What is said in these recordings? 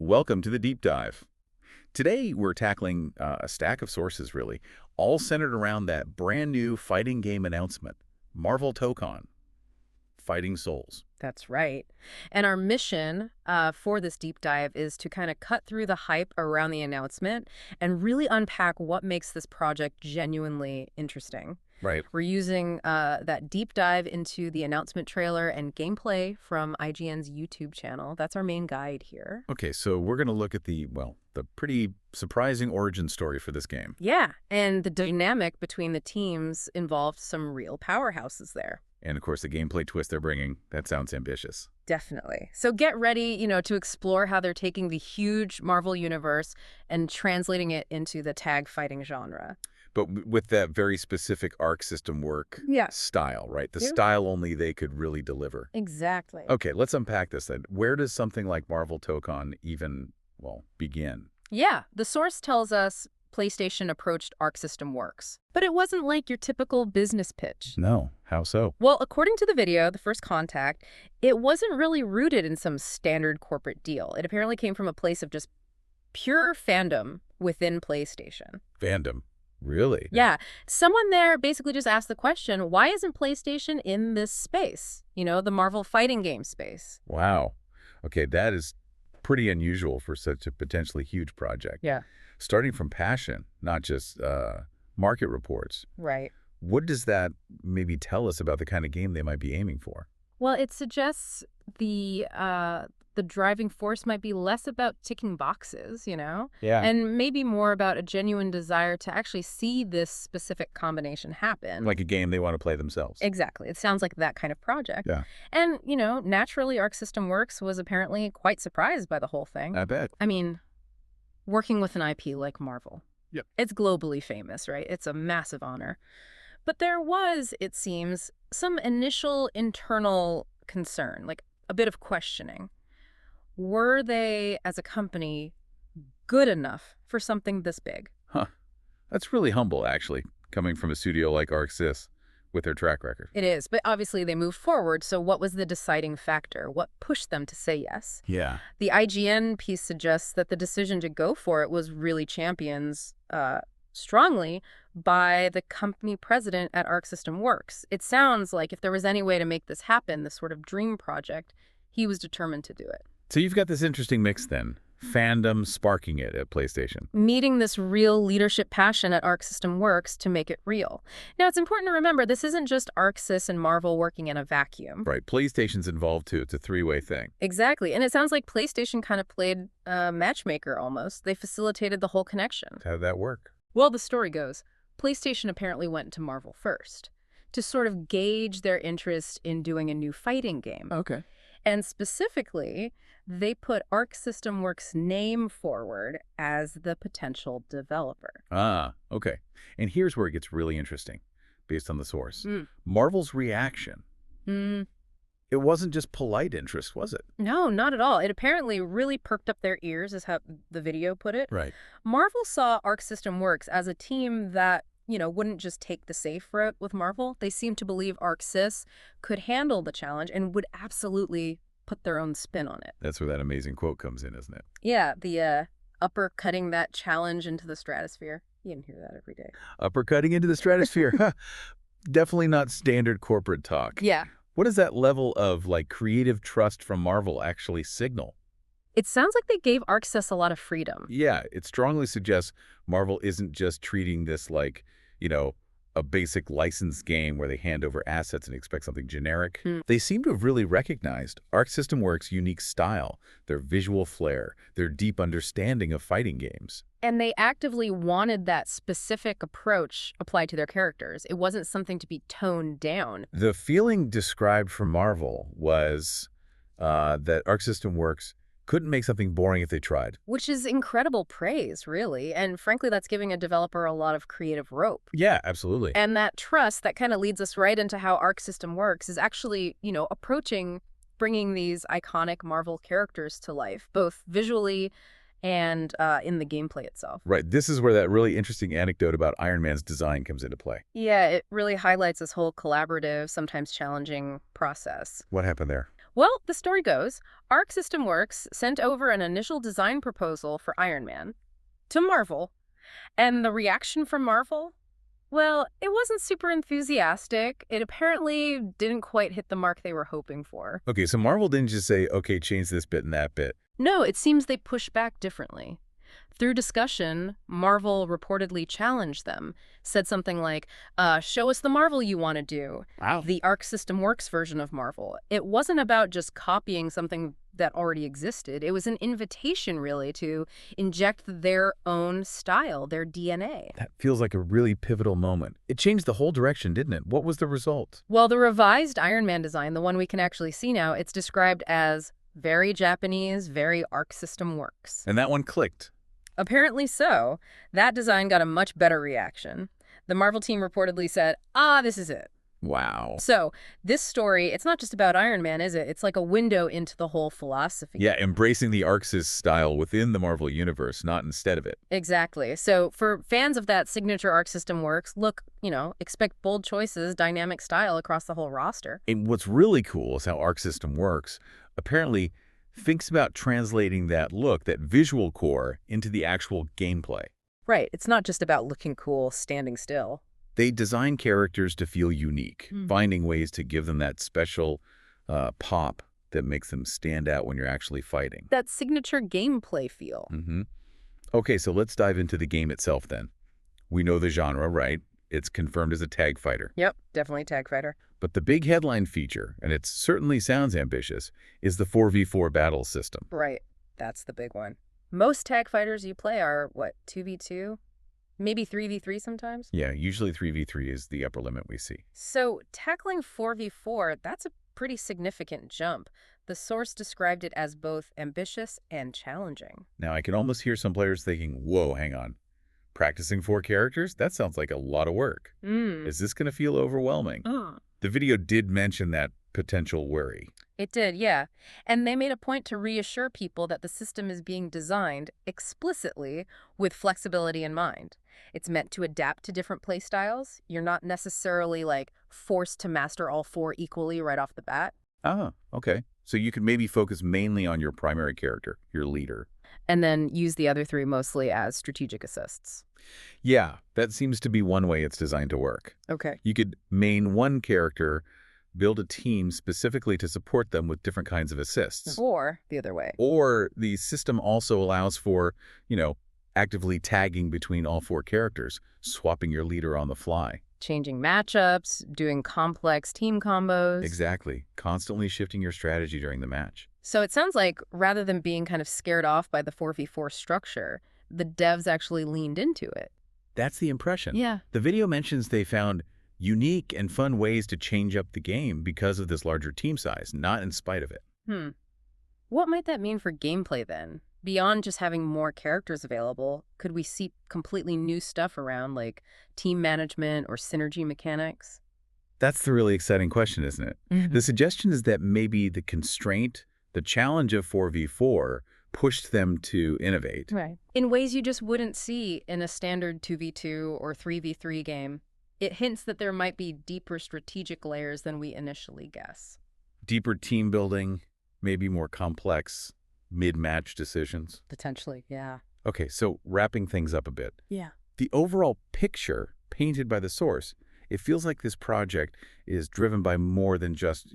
Welcome to the Deep Dive. Today, we're tackling a stack of sources, really, all centered around that brand new fighting game announcement, Marvel Tokon, Fighting Souls. That's right. And our mission for this deep dive is to kind of cut through the hype around the announcement and really unpack what makes this project genuinely interesting. Right. We're using that deep dive into the announcement trailer and gameplay from IGN's YouTube channel. That's our main guide here. Okay, so we're going to look at the pretty surprising origin story for this game. Yeah, and the dynamic between the teams involved some real powerhouses there. And, of course, the gameplay twist they're bringing, that sounds ambitious. Definitely. So get ready, to explore how they're taking the huge Marvel universe and translating it into the tag fighting genre. But with that very specific Arc System work style, right? The style only they could really deliver. Exactly. Okay, let's unpack this then. Where does something like Marvel Tokon even, begin? Yeah, the source tells us PlayStation approached Arc System Works. But it wasn't like your typical business pitch. No. How so? Well, according to the video, The First Contact, it wasn't really rooted in some standard corporate deal. It apparently came from a place of just pure fandom within PlayStation. Fandom? Really? Yeah. Someone there basically just asked the question, why isn't PlayStation in this space? The Marvel fighting game space. Wow. Okay, that is pretty unusual for such a potentially huge project. Yeah. Starting from passion, not just market reports. Right. What does that maybe tell us about the kind of game they might be aiming for? Well, it suggests the driving force might be less about ticking boxes, Yeah. and maybe more about a genuine desire to actually see this specific combination happen. Like a game they want to play themselves. Exactly. It sounds like that kind of project. Yeah. And, naturally, Arc System Works was apparently quite surprised by the whole thing. I bet. I mean, working with an IP like Marvel. Yep. It's globally famous, right? It's a massive honor. But there was, it seems, some initial internal concern, like a bit of questioning. Were they, as a company, good enough for something this big? Huh. That's really humble, actually, coming from a studio like ArcSys with their track record. It is, but obviously they moved forward, so what was the deciding factor? What pushed them to say yes? Yeah. The IGN piece suggests that the decision to go for it was really championed strongly by the company president at Arc System Works. It sounds like if there was any way to make this happen, this sort of dream project, he was determined to do it. So you've got this interesting mix then. Fandom sparking it at PlayStation. Meeting this real leadership passion at Arc System Works to make it real. Now, it's important to remember this isn't just ArcSys and Marvel working in a vacuum. Right. PlayStation's involved, too. It's a three-way thing. Exactly. And it sounds like PlayStation kind of played matchmaker almost. They facilitated the whole connection. How did that work? Well, the story goes, PlayStation apparently went to Marvel first to sort of gauge their interest in doing a new fighting game. Okay. And specifically, they put Arc System Works' name forward as the potential developer. Ah, okay. And here's where it gets really interesting, based on the source. Marvel's reaction. It wasn't just polite interest, was it? No, not at all. It apparently really perked up their ears, is how the video put it. Right. Marvel saw Arc System Works as a team that, wouldn't just take the safe route with Marvel. They seemed to believe ArcSys could handle the challenge and would absolutely put their own spin on it. That's where that amazing quote comes in, isn't it? Yeah, the uppercutting that challenge into the stratosphere. You can hear that every day. Uppercutting into the stratosphere. Definitely not standard corporate talk. Yeah. What does that level of, creative trust from Marvel actually signal? It sounds like they gave ArcSys a lot of freedom. Yeah, it strongly suggests Marvel isn't just treating this like, a basic licensed game where they hand over assets and expect something generic. They seem to have really recognized Arc System Works' unique style, their visual flair, their deep understanding of fighting games. And they actively wanted that specific approach applied to their characters. It wasn't something to be toned down. The feeling described from Marvel was that Arc System Works couldn't make something boring if they tried. Which is incredible praise, really. And frankly, that's giving a developer a lot of creative rope. Yeah, absolutely. And that trust, that kind of leads us right into how Arc System Works is actually, approaching bringing these iconic Marvel characters to life, both visually and in the gameplay itself. Right. This is where that really interesting anecdote about Iron Man's design comes into play. Yeah, it really highlights this whole collaborative, sometimes challenging process. What happened there? Well, the story goes, Arc System Works sent over an initial design proposal for Iron Man to Marvel. And the reaction from Marvel? Well, it wasn't super enthusiastic. It apparently didn't quite hit the mark they were hoping for. Okay, so Marvel didn't just say, okay, change this bit and that bit. No, it seems they pushed back differently. Through discussion, Marvel reportedly challenged them, said something like, show us the Marvel you want to do. Wow. The Arc System Works version of Marvel. It wasn't about just copying something that already existed. It was an invitation, really, to inject their own style, their DNA. That feels like a really pivotal moment. It changed the whole direction, didn't it? What was the result? Well, the revised Iron Man design, the one we can actually see now, it's described as very Japanese, very Arc System Works. And that one clicked. Apparently so. That design got a much better reaction. The Marvel team reportedly said, this is it. Wow. So this story, it's not just about Iron Man, is it? It's like a window into the whole philosophy. Yeah, embracing the Arcsys style within the Marvel Universe, not instead of it. Exactly. So for fans of that signature Arc System Works, look, expect bold choices, dynamic style across the whole roster. And what's really cool is how Arc System Works apparently thinks about translating that look, that visual core, into the actual gameplay. Right. It's not just about looking cool, standing still. They design characters to feel unique, finding ways to give them that special pop that makes them stand out when you're actually fighting. That signature gameplay feel. Okay, so let's dive into the game itself then. We know the genre, right? It's confirmed as a tag fighter. Yep, definitely tag fighter. But the big headline feature, and it certainly sounds ambitious, is the 4v4 battle system. Right. That's the big one. Most tag fighters you play are, 2v2? Maybe 3v3 sometimes? Yeah, usually 3v3 is the upper limit we see. So tackling 4v4, that's a pretty significant jump. The source described it as both ambitious and challenging. Now, I can almost hear some players thinking, whoa, hang on. Practicing 4 characters? That sounds like a lot of work. Is this going to feel overwhelming? The video did mention that potential worry. It did, yeah. And they made a point to reassure people that the system is being designed explicitly with flexibility in mind. It's meant to adapt to different play styles. You're not necessarily, forced to master all 4 equally right off the bat. Ah, okay. So you could maybe focus mainly on your primary character, your leader. And then use the other 3 mostly as strategic assists. Yeah, that seems to be one way it's designed to work. Okay. You could main one character, build a team specifically to support them with different kinds of assists. Or the other way. Or the system also allows for, actively tagging between all 4 characters, swapping your leader on the fly. Changing matchups, doing complex team combos. Exactly. Constantly shifting your strategy during the match. So it sounds like rather than being kind of scared off by the 4v4 structure, the devs actually leaned into it. That's the impression. Yeah. The video mentions they found unique and fun ways to change up the game because of this larger team size, not in spite of it. What might that mean for gameplay then? Beyond just having more characters available, could we see completely new stuff around, like team management or synergy mechanics? That's the really exciting question, isn't it? The suggestion is that maybe the constraint, the challenge of 4v4 pushed them to innovate. Right. In ways you just wouldn't see in a standard 2v2 or 3v3 game. It hints that there might be deeper strategic layers than we initially guess. Deeper team building, maybe more complex mid-match decisions. Potentially, yeah. Okay, so wrapping things up a bit. Yeah. The overall picture painted by the source, it feels like this project is driven by more than just,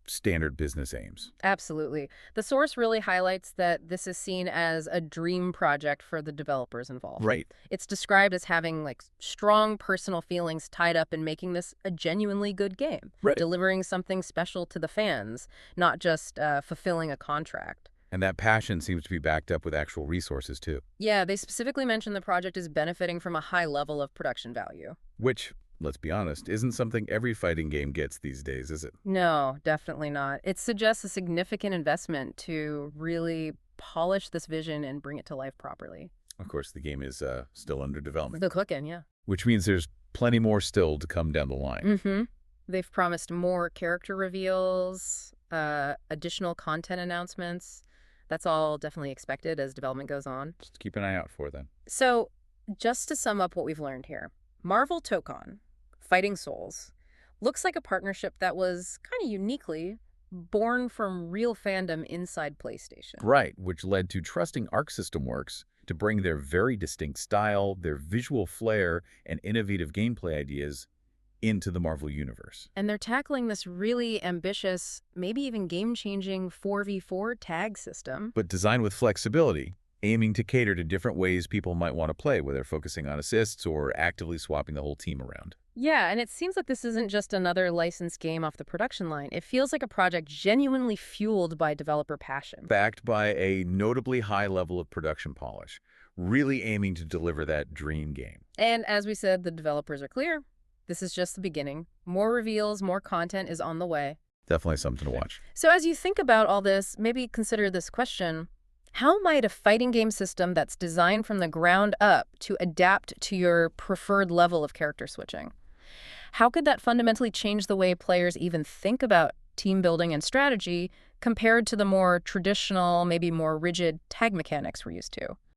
standard business aims. Absolutely. The source really highlights that this is seen as a dream project for the developers involved. Right. It's described as having strong personal feelings tied up in making this a genuinely good game. Right. Delivering something special to the fans, not just fulfilling a contract. And that passion seems to be backed up with actual resources, too. Yeah, they specifically mentioned the project is benefiting from a high level of production value. Which, let's be honest, isn't something every fighting game gets these days, is it? No, definitely not. It suggests a significant investment to really polish this vision and bring it to life properly. Of course, the game is still under development. The cooking, yeah. Which means there's plenty more still to come down the line. They've promised more character reveals, additional content announcements. That's all definitely expected as development goes on. Just keep an eye out for them. So, just to sum up what we've learned here, Marvel Tokon, Fighting Souls, looks like a partnership that was kind of uniquely born from real fandom inside PlayStation. Right, which led to trusting Arc System Works to bring their very distinct style, their visual flair, and innovative gameplay ideas into the Marvel Universe. And they're tackling this really ambitious, maybe even game-changing 4v4 tag system. But designed with flexibility, aiming to cater to different ways people might want to play, whether focusing on assists or actively swapping the whole team around. Yeah, and it seems like this isn't just another licensed game off the production line. It feels like a project genuinely fueled by developer passion. Backed by a notably high level of production polish, really aiming to deliver that dream game. And as we said, the developers are clear. This is just the beginning. More reveals, more content is on the way. Definitely something to watch. So as you think about all this, maybe consider this question. How might a fighting game system that's designed from the ground up to adapt to your preferred level of character switching? How could that fundamentally change the way players even think about team building and strategy compared to the more traditional, maybe more rigid tag mechanics we're used to?